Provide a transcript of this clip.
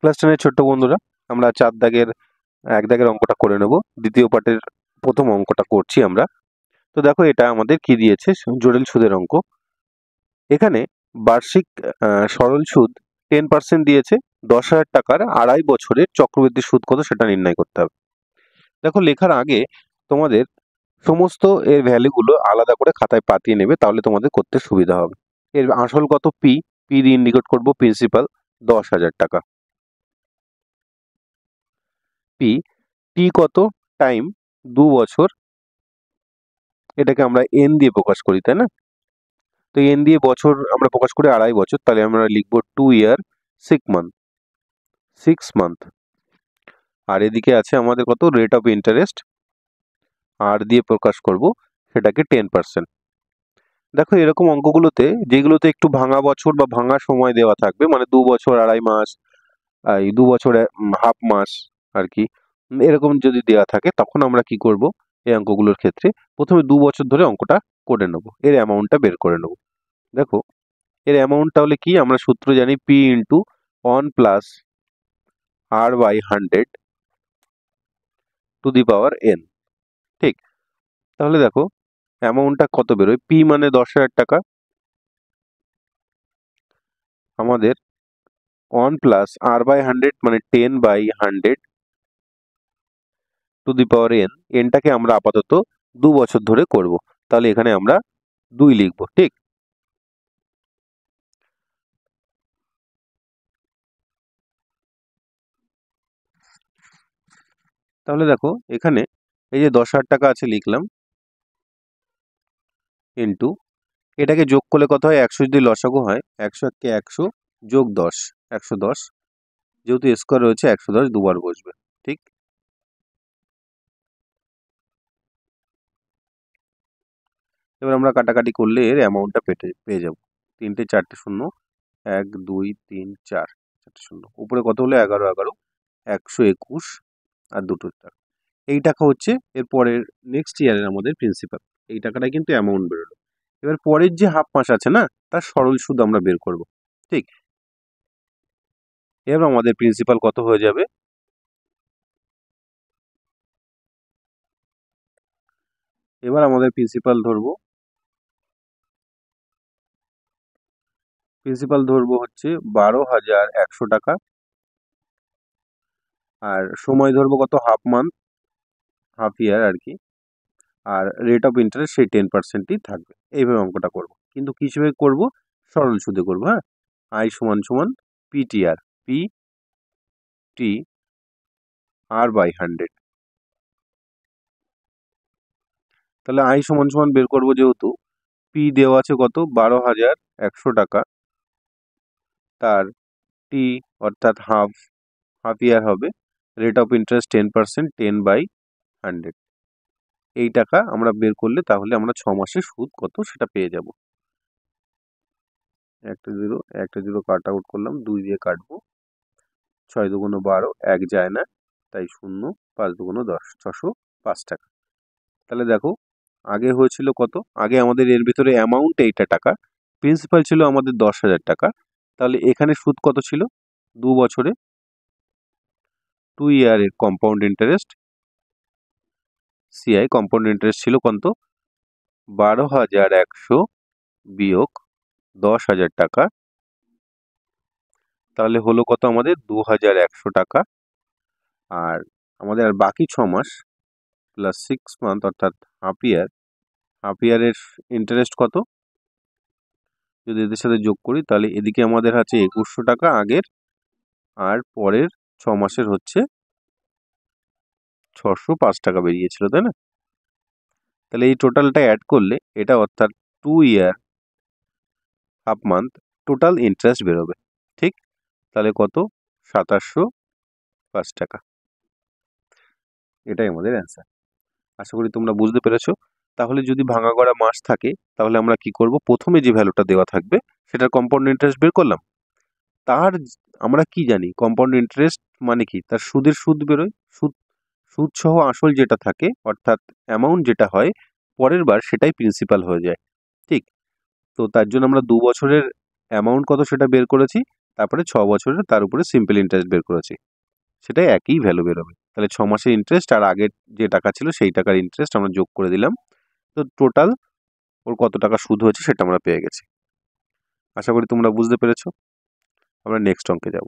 Class 10 এর ছোট্ট বন্ধুরা, আমরা 4 দাগের 1 দাগের অঙ্কটা করে নেব। দ্বিতীয় পার্টের প্রথম অঙ্কটা করছি আমরা। তো দেখো এটা আমাদের কি দিয়েছে, জটিল সুদের অঙ্ক। এখানে বার্ষিক সরল সুদ 10% দিয়েছে। 10,000 টাকার 2.5 বছরের চক্রবৃদ্ধি সুদ কত সেটা নির্ণয় করতে হবে। দেখো লেখার আগে তোমাদের সমস্ত এর ভ্যালুগুলো আলাদা করে খাতায় পাতিয়ে নেবে, তাহলে তোমাদের করতে সুবিধা হবে। এর আসল কত, পি দিয়ে ইন্ডিকেট করব, প্রিন্সিপাল 10,000 টাকা। পি টি কত, টাইম 2 বছর, এটাকে আমরা এন দিয়ে প্রকাশ করি, তাই না? তো এন দিয়ে বছর আমরা প্রকাশ করি 2.5 বছর, তাহলে আমরা লিখবো 2 ইয়ার 6 মান্থ। আর এদিকে আছে আমাদের কত, রেট অফ ইন্টারেস্ট, আর দিয়ে প্রকাশ করব সেটাকে 10%। দেখো এরকম অঙ্কগুলোতে যেগুলোতে একটু ভাঙা বছর বা ভাঙা সময় দেওয়া থাকবে, মানে 2 বছর 2.5 মাস, এই 2 বছর হাফ মাস আর কি, এরকম যদি দেওয়া থাকে তখন আমরা কি করব, এই অঙ্কগুলোর ক্ষেত্রে প্রথমে 2 বছর ধরে অঙ্কটা করে নেব, এর অ্যামাউন্টটা বের করে নেব। দেখো এর অ্যামাউন্ট তাহলে কি, আমরা সূত্র জানি P into 1 plus R by 100 to the power N. ঠিক, তাহলে দেখো অ্যামাউন্টটা কত বেরোয়, পি মানে 10,000 টাকা, আমাদের 1 প্লাস আর বাই 100 মানে 10 by 100 to the power N. এনটাকে আমরা আপাতত 2 বছর ধরে করব, তাহলে এখানে আমরা 2 লিখব। ঠিক, তাহলে দেখো এখানে এই যে 10,000 টাকা আছে লিখলাম, ইন্টু এটাকে যোগ করলে কত হয়, 100 যদি লসাগু হয়, 100 কে 100 যোগ 10, 110, যেহেতু স্কোয়ার রয়েছে 110 দুবার বসবে। ঠিক, এবার আমরা কাটাকাটি করলে এর অ্যামাউন্টটা পেয়ে যাব। 3টে 4টে শূন্য, 1 2 3 4, 4টে শূন্য, উপরে কত হলো, 11 11, 121 আর দুটো টাকা। এই টাকা হচ্ছে এর পরের নেক্সট ইয়ারের আমাদের প্রিন্সিপাল। এই টাকাটা কিন্তু অ্যামাউন্ট বেরোলো। এবার পরের যে হাফ মাস আছে না, তার সরল সুদ আমরা বের করব। ঠিক, এবার আমাদের প্রিন্সিপাল কত হয়ে যাবে, এবার আমাদের প্রিন্সিপাল ধরবো হচ্ছে 12,100 টাকা, আর সময় ধরবো কত, হাফ মান্থ, হাফ ইয়ার আর কি, আর রেট অফ ইন্টারেস্ট সেই 10%ই থাকবে। এইভাবে অঙ্কটা করব, কিন্তু কিভাবে করব, সরল সুদে করব। হ্যাঁ, আই সমান সমান PTR, P T R by 100। তাহলে আই সমান সমান বের করব, যেহেতু পি দেওয়া আছে কত, 12,100 টাকা, তার টি অর্থাৎ হাফ ইয়ার হবে, রেট অফ ইন্টারেস্ট 10%, 10/100। এই টাকা আমরা বের করলে তাহলে আমরা 6 মাসে সুদ কত সেটা পেয়ে যাব। একটা জিরো কাট আউট করলাম, 2 দিয়ে কাটবো, 6 দুগুণ 12, 1 যায় না, তাই 0, 5 দুগুণ 10, 605 টাকা। তাহলে দেখো আগে হয়েছিল কত, আগে আমাদের এর ভিতরে অ্যামাউন্ট এইটা টাকা, প্রিন্সিপাল ছিল আমাদের 10,000 টাকা, তাহলে এখানে সুদ কত ছিল, 2 বছরে 2 ইয়ারের compound interest, CI compound interest ছিল কত, 12,100 বিয়োগ 10,000 টাকা, তাহলে হলো কত আমাদের 2,100 টাকা। আর আমাদের আর বাকি 6 মাস প্লাস 6 মান্থ অর্থাৎ হাফ ইয়ারের ইন্টারেস্ট কত, যদি এদের সাথে যোগ করি তাহলে এদিকে আমাদের আছে 2,100 টাকা আগের, আর পরের 6 মাসের হচ্ছে 605 টাকা বেরিয়েছিল, তাই না? তাহলে এই টোটালটা অ্যাড করলে এটা অর্থাৎ 2 ইয়ার হাফ মান্থ টোটাল ইন্টারেস্ট বেরোবে। ঠিক, তাহলে কত, 2,705 টাকা। এটাই আমাদের অ্যান্সার। আশা করি তোমরা বুঝতে পেরেছো। তাহলে যদি ভাঙা গড়া মাস থাকে তাহলে আমরা কি করব, প্রথমে যে ভ্যালুটা দেওয়া থাকবে সেটার কম্পাউন্ড ইন্টারেস্ট বের করলাম। তার আমরা কি জানি, কম্পাউন্ড ইন্টারেস্ট মানে কি, তার সুদের সুদ বেরোয়, সুদ সহ আসল যেটা থাকে অর্থাৎ অ্যামাউন্ট যেটা হয় পরের বার সেটাই প্রিন্সিপাল হয়ে যায়। ঠিক, তো তার জন্য আমরা 2 বছরের অ্যামাউন্ট কত সেটা বের করেছি, তারপরে 6 বছরের তার উপরে সিম্পল ইন্টারেস্ট বের করেছি, সেটাই একই ভ্যালু বেরোবে। তাহলে 6 মাসের ইন্টারেস্ট আর আগের যে টাকা ছিল সেই টাকার ইন্টারেস্ট আমরা যোগ করে দিলাম, তো টোটাল ওর কত টাকা সুদ হয়েছে সেটা আমরা পেয়ে গেছি। আশা করি তোমরা বুঝতে পেরেছো। আমরা নেক্সট অঙ্কে যাব।